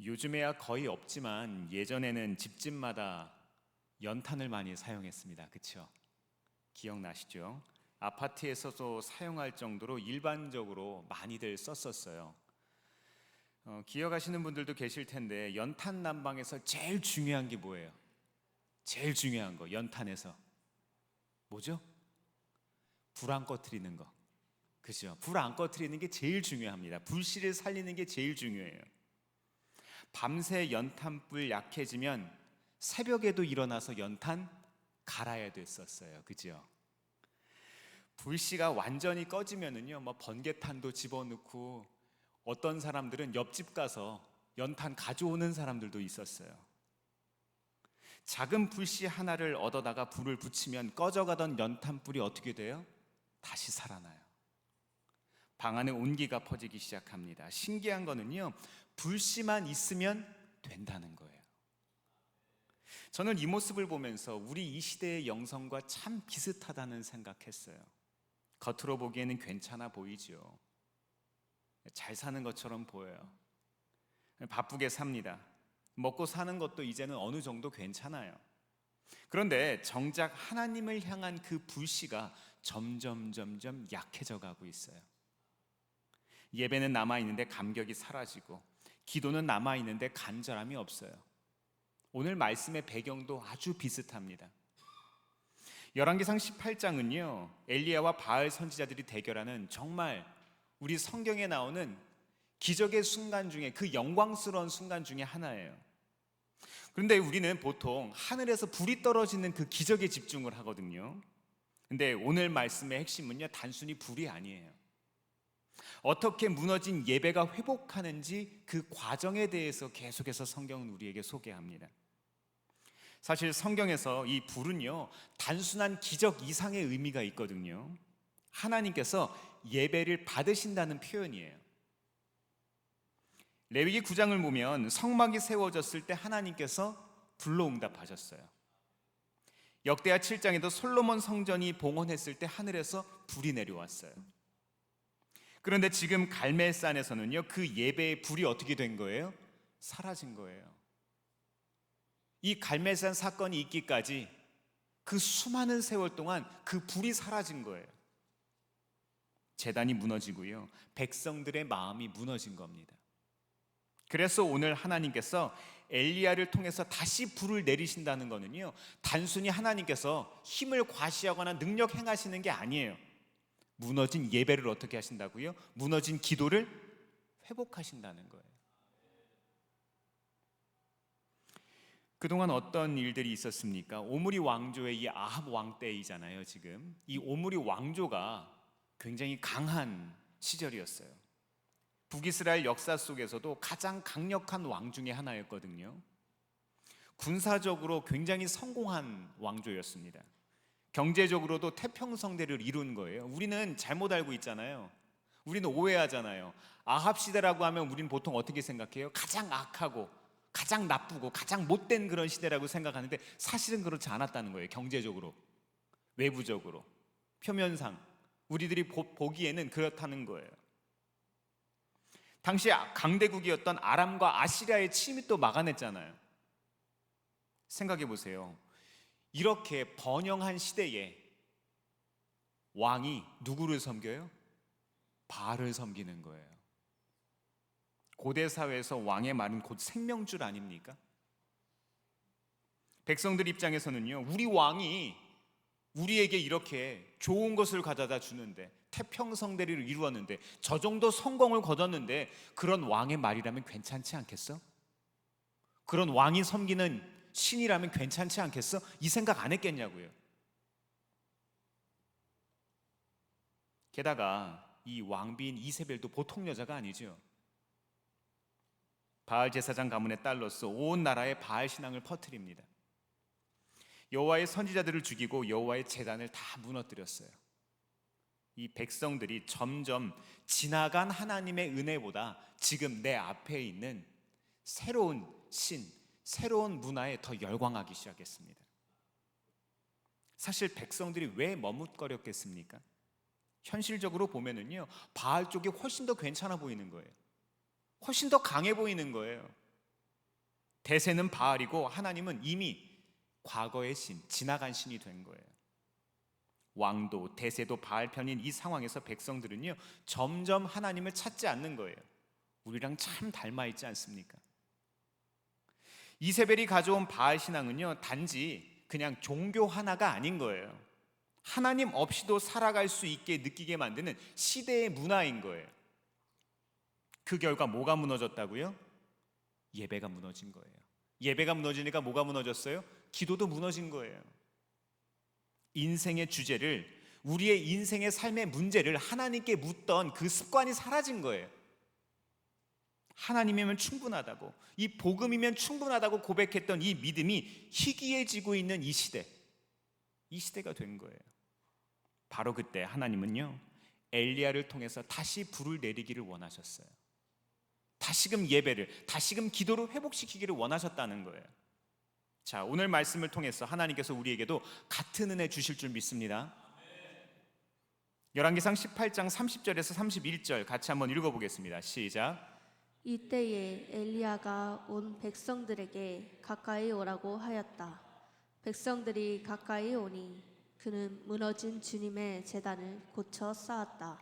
요즘에야 거의 없지만 예전에는 집집마다 연탄을 많이 사용했습니다. 그렇죠? 기억나시죠? 아파트에서도 사용할 정도로 일반적으로 많이들 썼었어요. 기억하시는 분들도 계실 텐데 연탄 난방에서 제일 중요한 게 뭐예요? 제일 중요한 거 연탄에서 뭐죠? 불 안 꺼트리는 거. 그죠? 불 안 꺼트리는 게 제일 중요합니다. 불씨를 살리는 게 제일 중요해요. 밤새 연탄불 약해지면 새벽에도 일어나서 연탄 갈아야 됐었어요. 그죠? 불씨가 완전히 꺼지면은요, 뭐 번개탄도 집어넣고 어떤 사람들은 옆집 가서 연탄 가져오는 사람들도 있었어요. 작은 불씨 하나를 얻어다가 불을 붙이면 꺼져가던 연탄불이 어떻게 돼요? 다시 살아나요. 방 안에 온기가 퍼지기 시작합니다. 신기한 거는요, 불씨만 있으면 된다는 거예요. 저는 이 모습을 보면서 우리 이 시대의 영성과 참 비슷하다는 생각했어요. 겉으로 보기에는 괜찮아 보이죠. 잘 사는 것처럼 보여요. 바쁘게 삽니다. 먹고 사는 것도 이제는 어느 정도 괜찮아요. 그런데 정작 하나님을 향한 그 불씨가 점점 약해져 가고 있어요. 예배는 남아있는데 감격이 사라지고 기도는 남아있는데 간절함이 없어요. 오늘 말씀의 배경도 아주 비슷합니다. 열왕기상 18장은요 엘리야와 바알 선지자들이 대결하는 정말 우리 성경에 나오는 기적의 순간 중에 그 영광스러운 순간 중에 하나예요. 그런데 우리는 보통 하늘에서 불이 떨어지는 그 기적에 집중을 하거든요. 근데 오늘 말씀의 핵심은요 단순히 불이 아니에요. 어떻게 무너진 예배가 회복하는지 그 과정에 대해서 계속해서 성경은 우리에게 소개합니다. 사실 성경에서 이 불은요 단순한 기적 이상의 의미가 있거든요. 하나님께서 예배를 받으신다는 표현이에요. 레위기 9장을 보면 성막이 세워졌을 때 하나님께서 불로 응답하셨어요. 역대하 7장에도 솔로몬 성전이 봉헌했을 때 하늘에서 불이 내려왔어요. 그런데 지금 갈멜산에서는요 그 예배의 불이 어떻게 된 거예요? 사라진 거예요. 이 갈멜산 사건이 있기까지 그 수많은 세월 동안 그 불이 사라진 거예요. 제단이 무너지고요 백성들의 마음이 무너진 겁니다. 그래서 오늘 하나님께서 엘리야를 통해서 다시 불을 내리신다는 것은요 단순히 하나님께서 힘을 과시하거나 능력 행하시는 게 아니에요. 무너진 예배를 어떻게 하신다고요? 무너진 기도를 회복하신다는 거예요. 그동안 어떤 일들이 있었습니까? 오므리 왕조의 이 아합 왕 때이잖아요. 지금 이 오므리 왕조가 굉장히 강한 시절이었어요. 북이스라엘 역사 속에서도 가장 강력한 왕 중에 하나였거든요. 군사적으로 굉장히 성공한 왕조였습니다. 경제적으로도 태평성대를 이룬 거예요. 우리는 잘못 알고 있잖아요. 우리는 오해하잖아요. 아합 시대라고 하면 우리는 보통 어떻게 생각해요? 가장 악하고 가장 나쁘고 가장 못된 그런 시대라고 생각하는데 사실은 그렇지 않았다는 거예요. 경제적으로, 외부적으로, 표면상 우리들이 보기에는 그렇다는 거예요. 당시 강대국이었던 아람과 아시리아의 침입 또 막아냈잖아요. 생각해 보세요. 이렇게 번영한 시대에 왕이 누구를 섬겨요? 바알을 섬기는 거예요. 고대 사회에서 왕의 말은 곧 생명줄 아닙니까? 백성들 입장에서는요 우리 왕이 우리에게 이렇게 좋은 것을 가져다 주는데 태평성대를 이루었는데 저 정도 성공을 거뒀는데 그런 왕의 말이라면 괜찮지 않겠어? 그런 왕이 섬기는 신이라면 괜찮지 않겠어? 이 생각 안 했겠냐고요. 게다가 이 왕비인 이세벨도 보통 여자가 아니죠. 바알 제사장 가문의 딸로서 온 나라에 바알 신앙을 퍼뜨립니다. 여호와의 선지자들을 죽이고 여호와의 제단을 다 무너뜨렸어요. 이 백성들이 점점 지나간 하나님의 은혜보다 지금 내 앞에 있는 새로운 신, 새로운 문화에 더 열광하기 시작했습니다. 사실 백성들이 왜 머뭇거렸겠습니까? 현실적으로 보면은요 바알 쪽이 훨씬 더 괜찮아 보이는 거예요. 훨씬 더 강해 보이는 거예요. 대세는 바알이고 하나님은 이미 과거의 신, 지나간 신이 된 거예요. 왕도 대세도 바알 편인 이 상황에서 백성들은요, 점점 하나님을 찾지 않는 거예요. 우리랑 참 닮아 있지 않습니까? 이세벨이 가져온 바알 신앙은요, 단지 그냥 종교 하나가 아닌 거예요. 하나님 없이도 살아갈 수 있게 느끼게 만드는 시대의 문화인 거예요. 그 결과 뭐가 무너졌다고요? 예배가 무너진 거예요. 예배가 무너지니까 뭐가 무너졌어요? 기도도 무너진 거예요. 인생의 주제를, 우리의 인생의 삶의 문제를 하나님께 묻던 그 습관이 사라진 거예요. 하나님이면 충분하다고, 이 복음이면 충분하다고 고백했던 이 믿음이 희귀해지고 있는 이 시대가 된 거예요. 바로 그때 하나님은요, 엘리야를 통해서 다시 불을 내리기를 원하셨어요. 다시금 예배를, 다시금 기도를 회복시키기를 원하셨다는 거예요. 자, 오늘 말씀을 통해서 하나님께서 우리에게도 같은 은혜 주실 줄 믿습니다. 열왕기상 18장 30절에서 31절 같이 한번 읽어보겠습니다. 시작. 이때에 엘리야가 온 백성들에게 가까이 오라고 하였다. 백성들이 가까이 오니 그는 무너진 주님의 제단을 고쳐 쌓았다.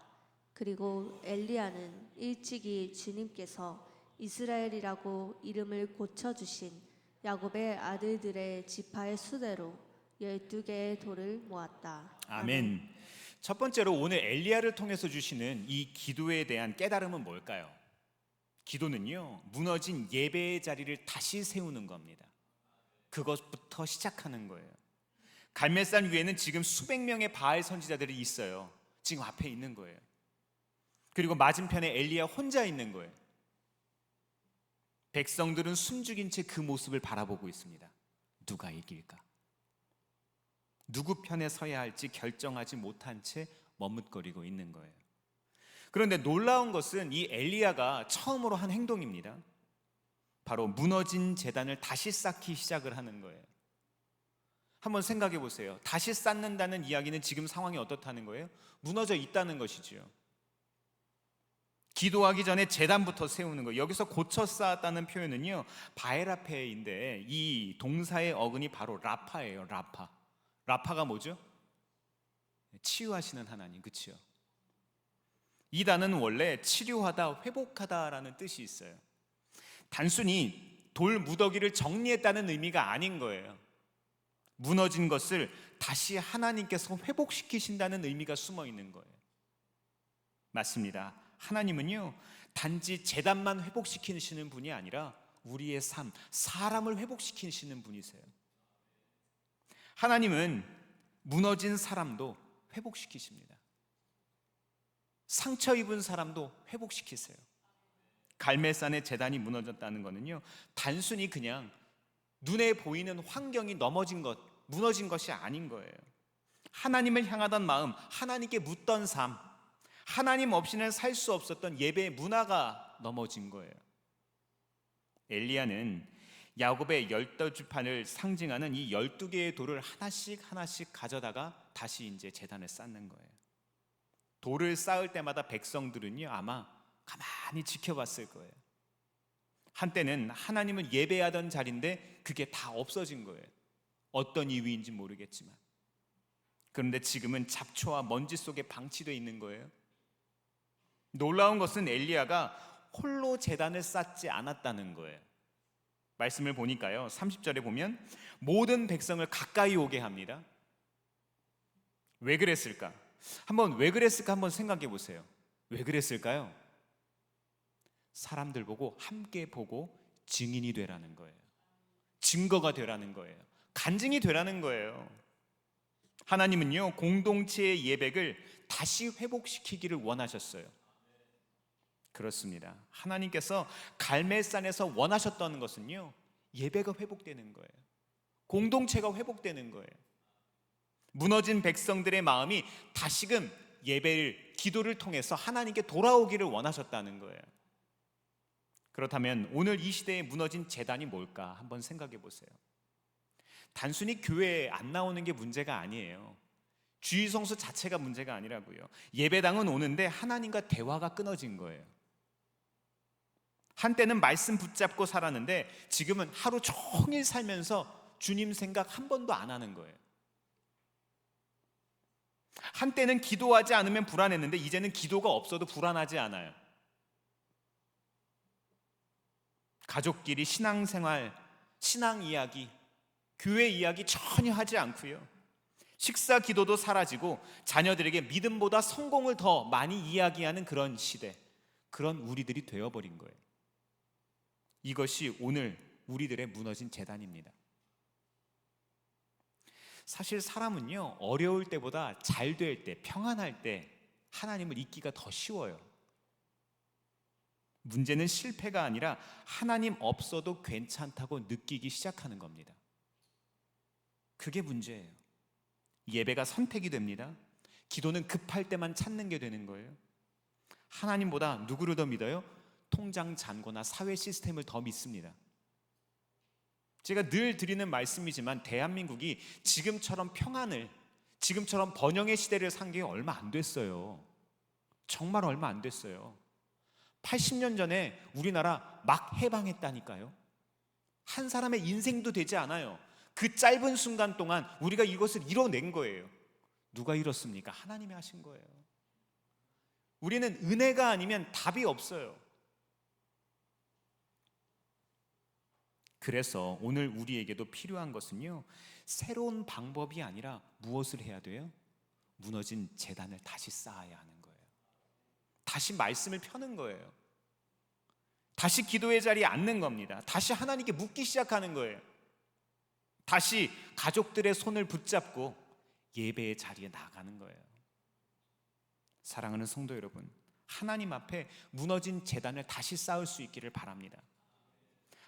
그리고 엘리야는 일찍이 주님께서 이스라엘이라고 이름을 고쳐주신 야곱의 아들들의 지파의 수대로 12개의 돌을 모았다. 아멘. 첫 번째로 오늘 엘리야를 통해서 주시는 이 기도에 대한 깨달음은 뭘까요? 기도는요, 무너진 예배의 자리를 다시 세우는 겁니다. 그것부터 시작하는 거예요. 갈멜산 위에는 지금 수백 명의 바알 선지자들이 있어요. 지금 앞에 있는 거예요. 그리고 맞은편에 엘리야 혼자 있는 거예요. 백성들은 숨죽인 채 그 모습을 바라보고 있습니다. 누가 이길까? 누구 편에 서야 할지 결정하지 못한 채 머뭇거리고 있는 거예요. 그런데 놀라운 것은 이 엘리야가 처음으로 한 행동입니다. 바로 무너진 제단을 다시 쌓기 시작을 하는 거예요. 한번 생각해 보세요. 다시 쌓는다는 이야기는 지금 상황이 어떻다는 거예요? 무너져 있다는 것이지요. 기도하기 전에 제단부터 세우는 거예요. 여기서 고쳐 쌓았다는 표현은요, 바에라페인데 이 동사의 어근이 바로 라파예요. 라파가 뭐죠? 치유하시는 하나님, 그렇죠? 이 단어는 원래 치료하다, 회복하다라는 뜻이 있어요. 단순히 돌 무더기를 정리했다는 의미가 아닌 거예요. 무너진 것을 다시 하나님께서 회복시키신다는 의미가 숨어 있는 거예요. 맞습니다. 하나님은요, 단지 제단만 회복시키시는 분이 아니라 우리의 삶, 사람을 회복시키시는 분이세요. 하나님은 무너진 사람도 회복시키십니다. 상처 입은 사람도 회복시키세요. 갈멜산의 제단이 무너졌다는 것은요, 단순히 그냥 눈에 보이는 환경이 무너진 것이 아닌 거예요. 하나님을 향하던 마음, 하나님께 묻던 삶, 하나님 없이는 살 수 없었던 예배의 문화가 넘어진 거예요. 엘리야는 야곱의 12지파를 상징하는 이 12개의 돌을 하나씩 가져다가 다시 이제 제단을 쌓는 거예요. 돌을 쌓을 때마다 백성들은요, 아마 가만히 지켜봤을 거예요. 한때는 하나님을 예배하던 자리인데 그게 다 없어진 거예요. 어떤 이유인지 모르겠지만. 그런데 지금은 잡초와 먼지 속에 방치되어 있는 거예요. 놀라운 것은 엘리야가 홀로 제단을 쌓지 않았다는 거예요. 말씀을 보니까요, 30절에 보면 모든 백성을 가까이 오게 합니다. 왜 그랬을까? 왜 그랬을까 한번 생각해 보세요. 왜 그랬을까요? 사람들 보고 함께 보고 증인이 되라는 거예요. 증거가 되라는 거예요. 간증이 되라는 거예요. 하나님은요, 공동체의 예배를 다시 회복시키기를 원하셨어요. 그렇습니다. 하나님께서 갈멜산에서 원하셨던 것은요, 예배가 회복되는 거예요. 공동체가 회복되는 거예요. 무너진 백성들의 마음이 다시금 예배를, 기도를 통해서 하나님께 돌아오기를 원하셨다는 거예요. 그렇다면 오늘 이 시대에 무너진 제단이 뭘까 한번 생각해 보세요. 단순히 교회에 안 나오는 게 문제가 아니에요. 주의 성수 자체가 문제가 아니라고요. 예배당은 오는데 하나님과 대화가 끊어진 거예요. 한때는 말씀 붙잡고 살았는데 지금은 하루 종일 살면서 주님 생각 한 번도 안 하는 거예요. 한때는 기도하지 않으면 불안했는데 이제는 기도가 없어도 불안하지 않아요. 가족끼리 신앙생활, 신앙 이야기, 교회 이야기 전혀 하지 않고요. 식사 기도도 사라지고 자녀들에게 믿음보다 성공을 더 많이 이야기하는 그런 시대, 그런 우리들이 되어버린 거예요. 이것이 오늘 우리들의 무너진 재단입니다. 사실 사람은요, 어려울 때보다 잘 될 때, 평안할 때 하나님을 잊기가 더 쉬워요. 문제는 실패가 아니라 하나님 없어도 괜찮다고 느끼기 시작하는 겁니다. 그게 문제예요. 예배가 선택이 됩니다. 기도는 급할 때만 찾는 게 되는 거예요. 하나님보다 누구를 더 믿어요? 통장 잔고나 사회 시스템을 더 믿습니다. 제가 늘 드리는 말씀이지만 대한민국이 지금처럼 평안을, 지금처럼 번영의 시대를 산 게 얼마 안 됐어요. 정말 얼마 안 됐어요. 80년 전에 우리나라 막 해방했다니까요. 한 사람의 인생도 되지 않아요. 그 짧은 순간 동안 우리가 이것을 이뤄낸 거예요. 누가 이뤘습니까? 하나님이 하신 거예요. 우리는 은혜가 아니면 답이 없어요. 그래서 오늘 우리에게도 필요한 것은요, 새로운 방법이 아니라 무엇을 해야 돼요? 무너진 재단을 다시 쌓아야 하는 거예요. 다시 말씀을 펴는 거예요. 다시 기도의 자리에 앉는 겁니다. 다시 하나님께 묻기 시작하는 거예요. 다시 가족들의 손을 붙잡고 예배의 자리에 나가는 거예요. 사랑하는 성도 여러분, 하나님 앞에 무너진 재단을 다시 쌓을 수 있기를 바랍니다.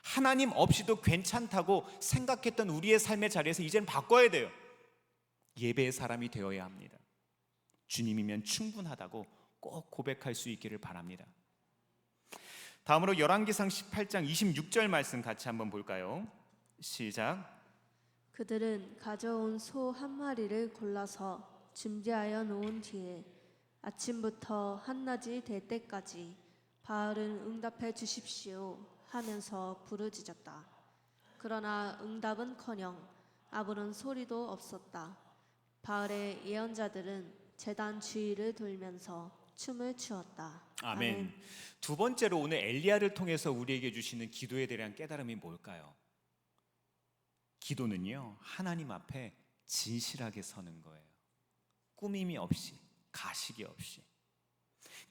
하나님 없이도 괜찮다고 생각했던 우리의 삶의 자리에서 이제는 바꿔야 돼요. 예배의 사람이 되어야 합니다. 주님이면 충분하다고 꼭 고백할 수 있기를 바랍니다. 다음으로 열왕기상 18장 26절 말씀 같이 한번 볼까요? 시작. 그들은 가져온 소 한 마리를 골라서 준비하여 놓은 뒤에 아침부터 한낮이 될 때까지 바알은 응답해 주십시오 하면서 부르짖었다. 그러나 응답은커녕 아무런 소리도 없었다. 바알의 예언자들은 제단 주위를 돌면서 춤을 추었다. 아멘. 두 번째로 오늘 엘리야를 통해서 우리에게 주시는 기도에 대한 깨달음이 뭘까요? 기도는요, 하나님 앞에 진실하게 서는 거예요. 꾸밈이 없이, 가식이 없이.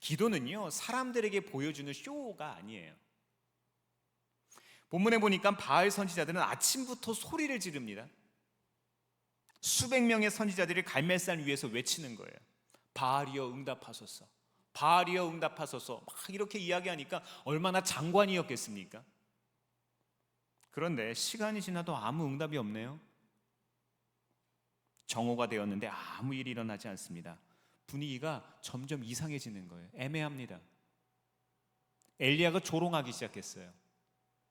기도는요, 사람들에게 보여주는 쇼가 아니에요. 본문에 보니까 바알 선지자들은 아침부터 소리를 지릅니다. 수백 명의 선지자들이 갈멜산 위에서 외치는 거예요. 바알이여 응답하소서, 바알이여 응답하소서. 막 이렇게 이야기하니까 얼마나 장관이었겠습니까? 그런데 시간이 지나도 아무 응답이 없네요. 정오가 되었는데 아무 일이 일어나지 않습니다. 분위기가 점점 이상해지는 거예요. 애매합니다. 엘리야가 조롱하기 시작했어요.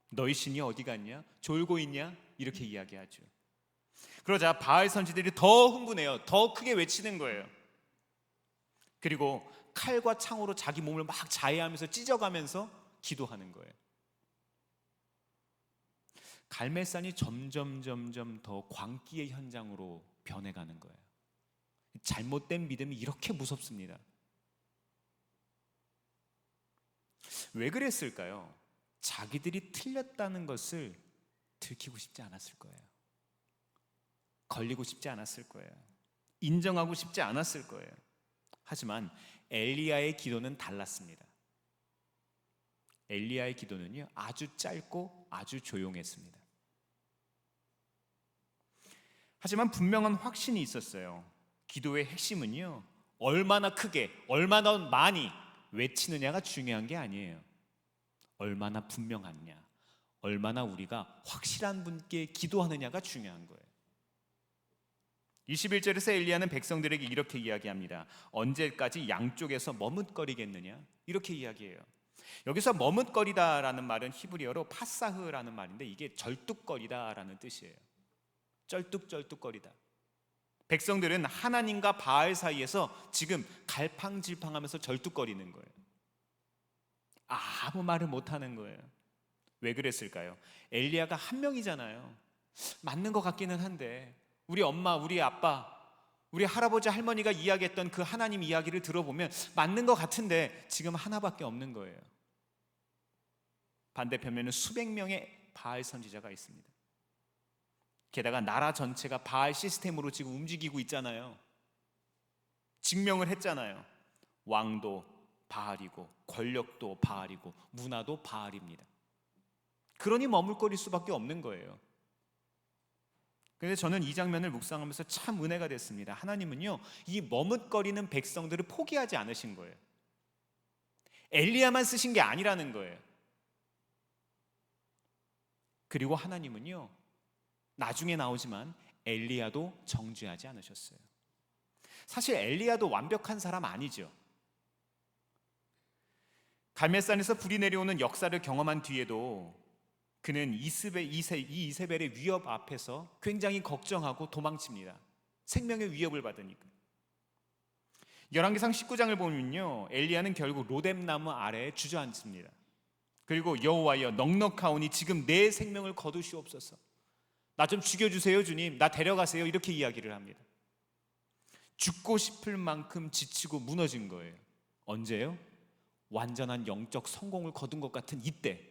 너희 신이 어디 갔냐? 졸고 있냐? 이렇게 이야기하죠. 그러자 바알 선지들이 더 흥분해요. 더 크게 외치는 거예요. 그리고 칼과 창으로 자기 몸을 막 자해하면서 찢어가면서 기도하는 거예요. 갈멜산이 점점 더 광기의 현장으로 변해가는 거예요. 잘못된 믿음이 이렇게 무섭습니다. 왜 그랬을까요? 자기들이 틀렸다는 것을 들키고 싶지 않았을 거예요. 걸리고 싶지 않았을 거예요. 인정하고 싶지 않았을 거예요. 하지만 엘리야의 기도는 달랐습니다. 엘리야의 기도는요, 아주 짧고 아주 조용했습니다. 하지만 분명한 확신이 있었어요. 기도의 핵심은요, 얼마나 크게, 얼마나 많이 외치느냐가 중요한 게 아니에요. 얼마나 분명하냐, 얼마나 우리가 확실한 분께 기도하느냐가 중요한 거예요. 21절에서 엘리야는 백성들에게 이렇게 이야기합니다. 언제까지 양쪽에서 머뭇거리겠느냐? 이렇게 이야기해요. 여기서 머뭇거리다라는 말은 히브리어로 파사흐라는 말인데 이게 절뚝거리다라는 뜻이에요. 쩔뚝쩔뚝거리다. 백성들은 하나님과 바알 사이에서 지금 갈팡질팡하면서 절뚝거리는 거예요. 아무 말을 못하는 거예요. 왜 그랬을까요? 엘리야가 한 명이잖아요. 맞는 것 같기는 한데 우리 엄마, 우리 아빠, 우리 할아버지, 할머니가 이야기했던 그 하나님 이야기를 들어보면 맞는 것 같은데 지금 하나밖에 없는 거예요. 반대편에는 수백 명의 바알 선지자가 있습니다. 게다가 나라 전체가 바알 시스템으로 지금 움직이고 있잖아요. 증명을 했잖아요. 왕도 바알이고 권력도 바알이고 문화도 바알입니다. 그러니 머물거릴 수밖에 없는 거예요. 그런데 저는 이 장면을 묵상하면서 참 은혜가 됐습니다. 하나님은요, 이 머뭇거리는 백성들을 포기하지 않으신 거예요. 엘리야만 쓰신 게 아니라는 거예요. 그리고 하나님은요, 나중에 나오지만 엘리야도 정죄하지 않으셨어요. 사실 엘리야도 완벽한 사람 아니죠. 갈멜산에서 불이 내려오는 역사를 경험한 뒤에도 그는 이세벨의 위협 앞에서 굉장히 걱정하고 도망칩니다. 생명의 위협을 받으니까. 열왕기상 19장을 보면요, 엘리야는 결국 로뎀나무 아래에 주저앉습니다. 그리고 여호와여 넉넉하오니 지금 내 생명을 거두시옵소서. 나 좀 죽여주세요 주님, 나 데려가세요, 이렇게 이야기를 합니다. 죽고 싶을 만큼 지치고 무너진 거예요. 언제요? 완전한 영적 성공을 거둔 것 같은 이때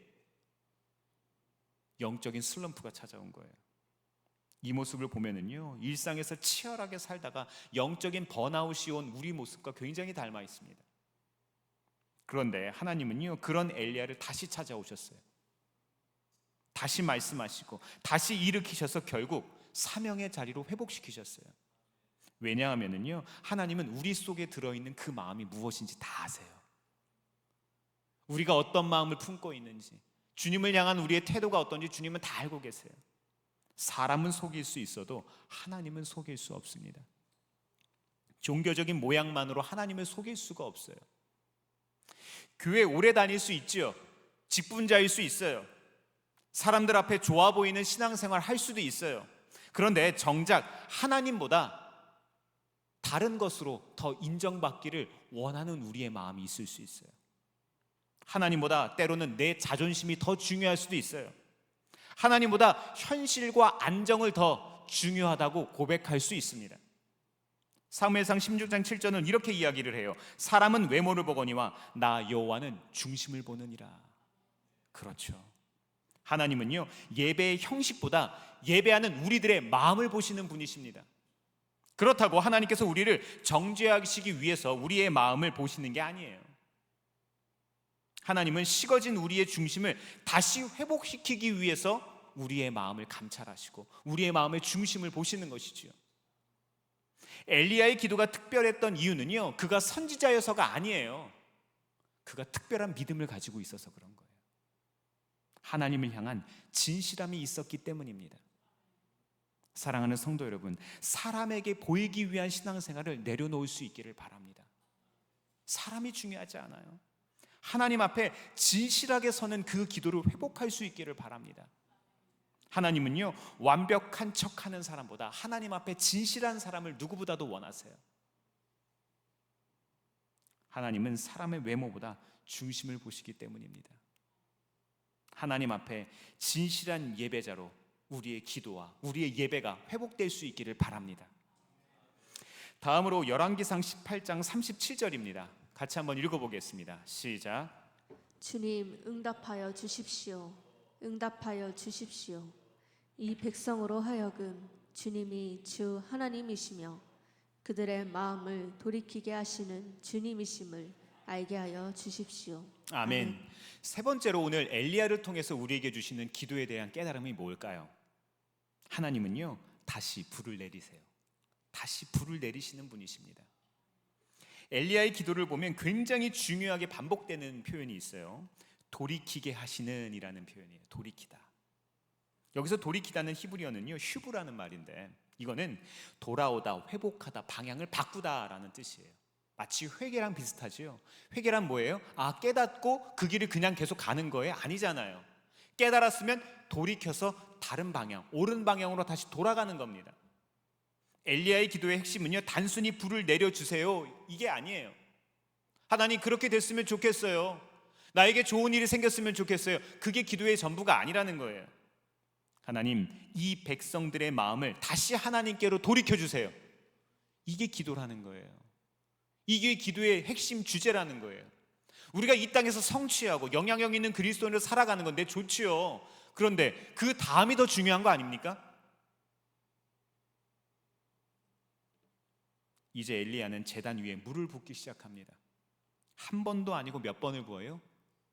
영적인 슬럼프가 찾아온 거예요. 이 모습을 보면은요, 일상에서 치열하게 살다가 영적인 번아웃이 온 우리 모습과 굉장히 닮아 있습니다. 그런데 하나님은요, 그런 엘리야를 다시 찾아오셨어요. 다시 말씀하시고 다시 일으키셔서 결국 사명의 자리로 회복시키셨어요. 왜냐하면은요, 하나님은 우리 속에 들어있는 그 마음이 무엇인지 다 아세요. 우리가 어떤 마음을 품고 있는지, 주님을 향한 우리의 태도가 어떤지 주님은 다 알고 계세요. 사람은 속일 수 있어도 하나님은 속일 수 없습니다. 종교적인 모양만으로 하나님을 속일 수가 없어요. 교회 오래 다닐 수 있죠. 직분자일 수 있어요. 사람들 앞에 좋아 보이는 신앙생활 할 수도 있어요. 그런데 정작 하나님보다 다른 것으로 더 인정받기를 원하는 우리의 마음이 있을 수 있어요. 하나님보다 때로는 내 자존심이 더 중요할 수도 있어요. 하나님보다 현실과 안정을 더 중요하다고 고백할 수 있습니다. 사무엘상 16장 7절은 이렇게 이야기를 해요. 사람은 외모를 보거니와 나 여호와는 중심을 보느니라. 그렇죠. 하나님은요, 예배의 형식보다 예배하는 우리들의 마음을 보시는 분이십니다. 그렇다고 하나님께서 우리를 정죄하시기 위해서 우리의 마음을 보시는 게 아니에요. 하나님은 식어진 우리의 중심을 다시 회복시키기 위해서 우리의 마음을 감찰하시고 우리의 마음의 중심을 보시는 것이지요. 엘리야의 기도가 특별했던 이유는요, 그가 선지자여서가 아니에요. 그가 특별한 믿음을 가지고 있어서 그런 거예요. 하나님을 향한 진실함이 있었기 때문입니다. 사랑하는 성도 여러분, 사람에게 보이기 위한 신앙생활을 내려놓을 수 있기를 바랍니다. 사람이 중요하지 않아요. 하나님 앞에 진실하게 서는 그 기도를 회복할 수 있기를 바랍니다. 하나님은요, 완벽한 척하는 사람보다 하나님 앞에 진실한 사람을 누구보다도 원하세요. 하나님은 사람의 외모보다 중심을 보시기 때문입니다. 하나님 앞에 진실한 예배자로 우리의 기도와 우리의 예배가 회복될 수 있기를 바랍니다. 다음으로 열왕기상 18장 37절입니다. 같이 한번 읽어보겠습니다. 시작. 주님 응답하여 주십시오. 응답하여 주십시오. 이 백성으로 하여금 주님이 주 하나님이시며 그들의 마음을 돌이키게 하시는 주님이심을 알게 하여 주십시오. 아멘. 세 번째로 오늘 엘리야를 통해서 우리에게 주시는 기도에 대한 깨달음이 뭘까요? 하나님은요, 다시 불을 내리세요. 다시 불을 내리시는 분이십니다. 엘리야의 기도를 보면 굉장히 중요하게 반복되는 표현이 있어요. 돌이키게 하시는 이라는 표현이에요. 돌이키다. 여기서 돌이키다는 히브리어는요, 휴브라는 말인데 이거는 돌아오다, 회복하다, 방향을 바꾸다라는 뜻이에요. 마치 회개랑 비슷하지요. 회개란 뭐예요? 깨닫고 그 길을 그냥 계속 가는 거예요? 아니잖아요. 깨달았으면 돌이켜서 다른 방향, 옳은 방향으로 다시 돌아가는 겁니다. 엘리야의 기도의 핵심은요, 단순히 불을 내려주세요, 이게 아니에요. 하나님 그렇게 됐으면 좋겠어요. 나에게 좋은 일이 생겼으면 좋겠어요. 그게 기도의 전부가 아니라는 거예요. 하나님, 이 백성들의 마음을 다시 하나님께로 돌이켜주세요. 이게 기도라는 거예요. 이게 기도의 핵심 주제라는 거예요. 우리가 이 땅에서 성취하고 영향력 있는 그리스도인으로 살아가는 건데 좋지요. 그런데 그 다음이 더 중요한 거 아닙니까? 이제 엘리야는 제단 위에 물을 붓기 시작합니다. 한 번도 아니고 몇 번을 부어요?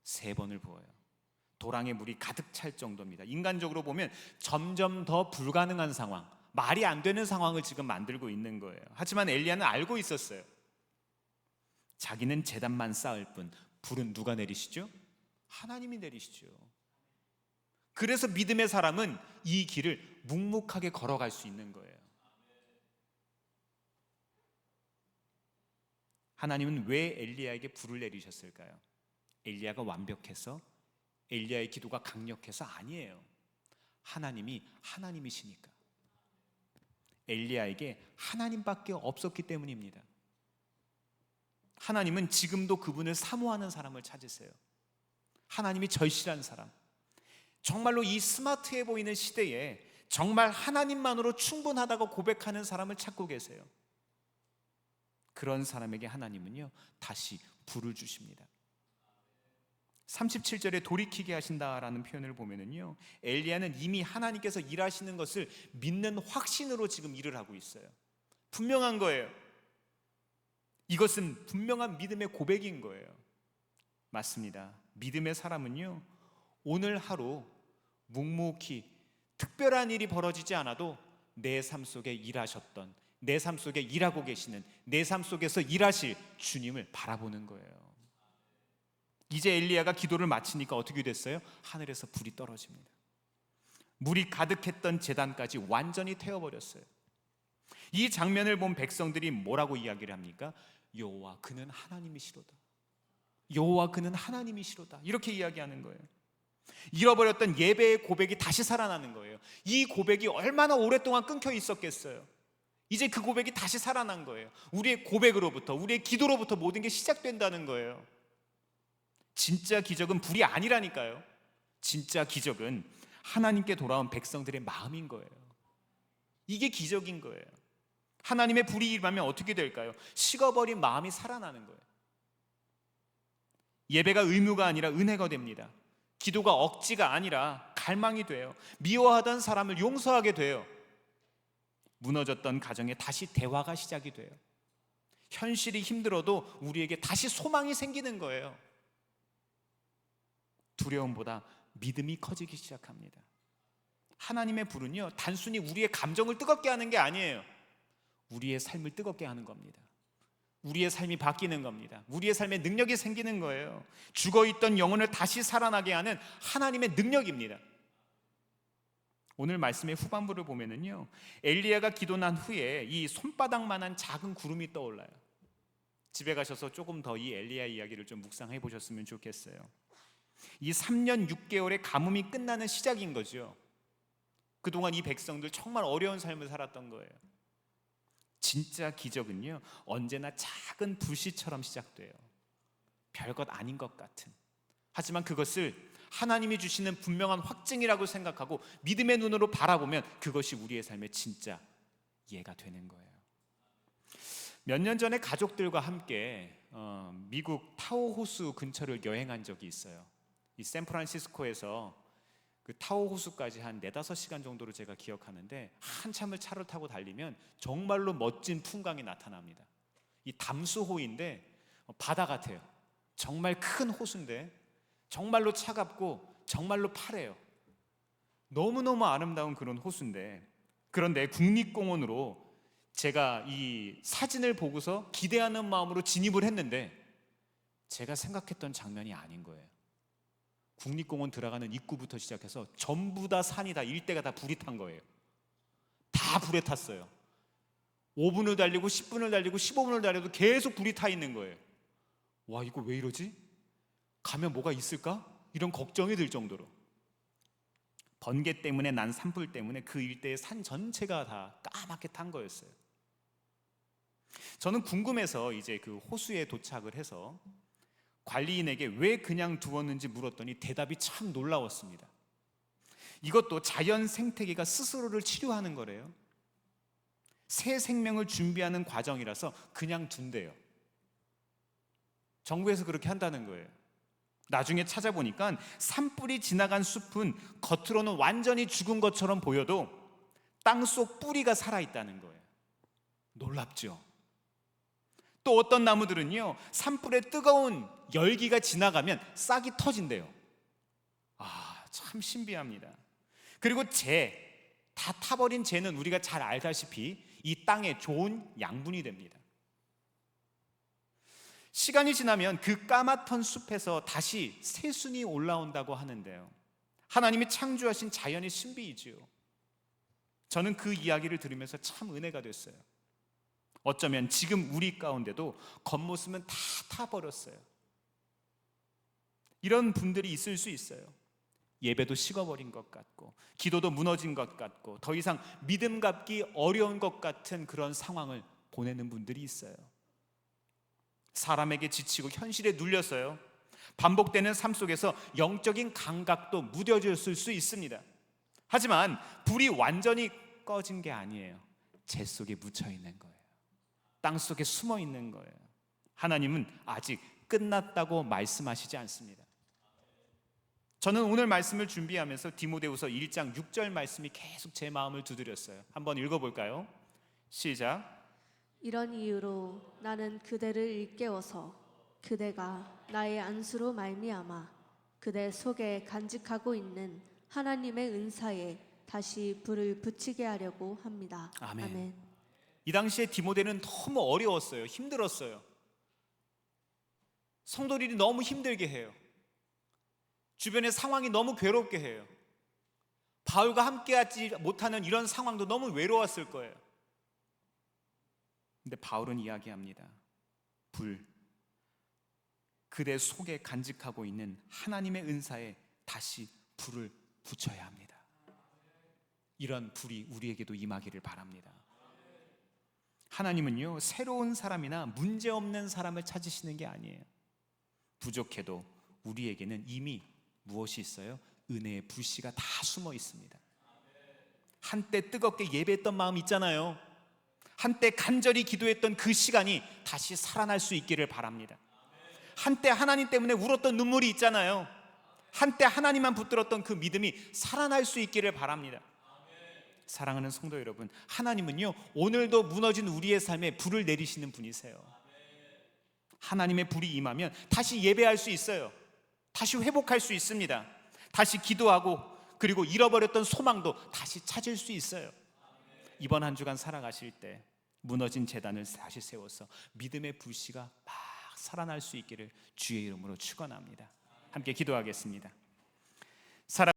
3번을 부어요. 도랑에 물이 가득 찰 정도입니다. 인간적으로 보면 점점 더 불가능한 상황, 말이 안 되는 상황을 지금 만들고 있는 거예요. 하지만 엘리야는 알고 있었어요. 자기는 제단만 쌓을 뿐, 불은 누가 내리시죠? 하나님이 내리시죠. 그래서 믿음의 사람은 이 길을 묵묵하게 걸어갈 수 있는 거예요. 하나님은 왜 엘리야에게 불을 내리셨을까요? 엘리야가 완벽해서? 엘리야의 기도가 강력해서? 아니에요. 하나님이 하나님이시니까. 엘리야에게 하나님밖에 없었기 때문입니다. 하나님은 지금도 그분을 사모하는 사람을 찾으세요. 하나님이 절실한 사람, 정말로 이 스마트해 보이는 시대에 정말 하나님만으로 충분하다고 고백하는 사람을 찾고 계세요. 그런 사람에게 하나님은요, 다시 불을 주십니다. 37절에 돌이키게 하신다라는 표현을 보면은요, 엘리야는 이미 하나님께서 일하시는 것을 믿는 확신으로 지금 일을 하고 있어요. 분명한 거예요. 이것은 분명한 믿음의 고백인 거예요. 맞습니다. 믿음의 사람은요, 오늘 하루 묵묵히 특별한 일이 벌어지지 않아도 내 삶 속에 일하셨던, 내 삶 속에 일하고 계시는, 내 삶 속에서 일하실 주님을 바라보는 거예요. 이제 엘리야가 기도를 마치니까 어떻게 됐어요? 하늘에서 불이 떨어집니다. 물이 가득했던 제단까지 완전히 태워버렸어요. 이 장면을 본 백성들이 뭐라고 이야기를 합니까? 여호와 그는 하나님이시로다. 여호와 그는 하나님이시로다. 이렇게 이야기하는 거예요. 잃어버렸던 예배의 고백이 다시 살아나는 거예요. 이 고백이 얼마나 오랫동안 끊겨 있었겠어요. 이제 그 고백이 다시 살아난 거예요. 우리의 고백으로부터, 우리의 기도로부터 모든 게 시작된다는 거예요. 진짜 기적은 불이 아니라니까요. 진짜 기적은 하나님께 돌아온 백성들의 마음인 거예요. 이게 기적인 거예요. 하나님의 불이 임하면 어떻게 될까요? 식어버린 마음이 살아나는 거예요. 예배가 의무가 아니라 은혜가 됩니다. 기도가 억지가 아니라 갈망이 돼요. 미워하던 사람을 용서하게 돼요. 무너졌던 가정에 다시 대화가 시작이 돼요. 현실이 힘들어도 우리에게 다시 소망이 생기는 거예요. 두려움보다 믿음이 커지기 시작합니다. 하나님의 불은요, 단순히 우리의 감정을 뜨겁게 하는 게 아니에요. 우리의 삶을 뜨겁게 하는 겁니다. 우리의 삶이 바뀌는 겁니다. 우리의 삶에 능력이 생기는 거예요. 죽어있던 영혼을 다시 살아나게 하는 하나님의 능력입니다. 오늘 말씀의 후반부를 보면은요, 엘리야가 기도난 후에 이 손바닥만한 작은 구름이 떠올라요. 집에 가셔서 조금 더 이 엘리야 이야기를 좀 묵상해 보셨으면 좋겠어요. 이 3년 6개월의 가뭄이 끝나는 시작인 거죠. 그동안 이 백성들 정말 어려운 삶을 살았던 거예요. 진짜 기적은요, 언제나 작은 불씨처럼 시작돼요. 별것 아닌 것 같은. 하지만 그것을 하나님이 주시는 분명한 확증이라고 생각하고 믿음의 눈으로 바라보면 그것이 우리의 삶의 진짜 예가 되는 거예요. 몇 년 전에 가족들과 함께 미국 타호 호수 근처를 여행한 적이 있어요. 이 샌프란시스코에서 그 타호 호수까지 한 4-5시간 정도로 제가 기억하는데, 한참을 차를 타고 달리면 정말로 멋진 풍광이 나타납니다. 이 담수호인데 바다 같아요. 정말 큰 호수인데 정말로 차갑고 정말로 파래요. 너무너무 아름다운 그런 호수인데, 그런데 국립공원으로 제가 이 사진을 보고서 기대하는 마음으로 진입을 했는데 제가 생각했던 장면이 아닌 거예요. 국립공원 들어가는 입구부터 시작해서 전부 다 산이 다 일대가 다 불이 탄 거예요. 다 불에 탔어요. 5분을 달리고 10분을 달리고 15분을 달려도 계속 불이 타 있는 거예요. 와, 이거 왜 이러지? 가면 뭐가 있을까? 이런 걱정이 들 정도로. 번개 때문에 난 산불 때문에 그 일대의 산 전체가 다 까맣게 탄 거였어요. 저는 궁금해서 이제 그 호수에 도착을 해서 관리인에게 왜 그냥 두었는지 물었더니 대답이 참 놀라웠습니다. 이것도 자연 생태계가 스스로를 치료하는 거래요. 새 생명을 준비하는 과정이라서 그냥 둔대요. 정부에서 그렇게 한다는 거예요. 나중에 찾아보니까 산불이 지나간 숲은 겉으로는 완전히 죽은 것처럼 보여도 땅속 뿌리가 살아있다는 거예요. 놀랍죠? 또 어떤 나무들은요, 산불의 뜨거운 열기가 지나가면 싹이 터진대요. 참 신비합니다. 그리고 다 타버린 재는 우리가 잘 알다시피 이 땅에 좋은 양분이 됩니다. 시간이 지나면 그 까맣던 숲에서 다시 새순이 올라온다고 하는데요. 하나님이 창조하신 자연의 신비이지요. 저는 그 이야기를 들으면서 참 은혜가 됐어요. 어쩌면 지금 우리 가운데도 겉모습은 다 타버렸어요. 이런 분들이 있을 수 있어요. 예배도 식어버린 것 같고, 기도도 무너진 것 같고, 더 이상 믿음 갖기 어려운 것 같은 그런 상황을 보내는 분들이 있어요. 사람에게 지치고 현실에 눌렸어요. 반복되는 삶 속에서 영적인 감각도 무뎌졌을 수 있습니다. 하지만 불이 완전히 꺼진 게 아니에요. 재 속에 묻혀 있는 거예요. 땅 속에 숨어 있는 거예요. 하나님은 아직 끝났다고 말씀하시지 않습니다. 저는 오늘 말씀을 준비하면서 디모데후서 1장 6절 말씀이 계속 제 마음을 두드렸어요. 한번 읽어볼까요? 시작. 이런 이유로 나는 그대를 일깨워서 그대가 나의 안수로 말미암아 그대 속에 간직하고 있는 하나님의 은사에 다시 불을 붙이게 하려고 합니다. 아멘. 이 당시에 디모데는 너무 어려웠어요. 힘들었어요. 성도들이 너무 힘들게 해요. 주변의 상황이 너무 괴롭게 해요. 바울과 함께하지 못하는 이런 상황도 너무 외로웠을 거예요. 근데 바울은 이야기합니다. 그대 속에 간직하고 있는 하나님의 은사에 다시 불을 붙여야 합니다. 이런 불이 우리에게도 임하기를 바랍니다. 하나님은요, 새로운 사람이나 문제없는 사람을 찾으시는 게 아니에요. 부족해도 우리에게는 이미 무엇이 있어요? 은혜의 불씨가 다 숨어 있습니다. 한때 뜨겁게 예배했던 마음 있잖아요. 한때 간절히 기도했던 그 시간이 다시 살아날 수 있기를 바랍니다. 한때 하나님 때문에 울었던 눈물이 있잖아요. 한때 하나님만 붙들었던 그 믿음이 살아날 수 있기를 바랍니다. 사랑하는 성도 여러분, 하나님은요, 오늘도 무너진 우리의 삶에 불을 내리시는 분이세요. 하나님의 불이 임하면 다시 예배할 수 있어요. 다시 회복할 수 있습니다. 다시 기도하고, 그리고 잃어버렸던 소망도 다시 찾을 수 있어요. 이번 한 주간 살아가실 때 무너진 제단을 다시 세워서 믿음의 불씨가 막 살아날 수 있기를 주의 이름으로 축원합니다. 함께 기도하겠습니다.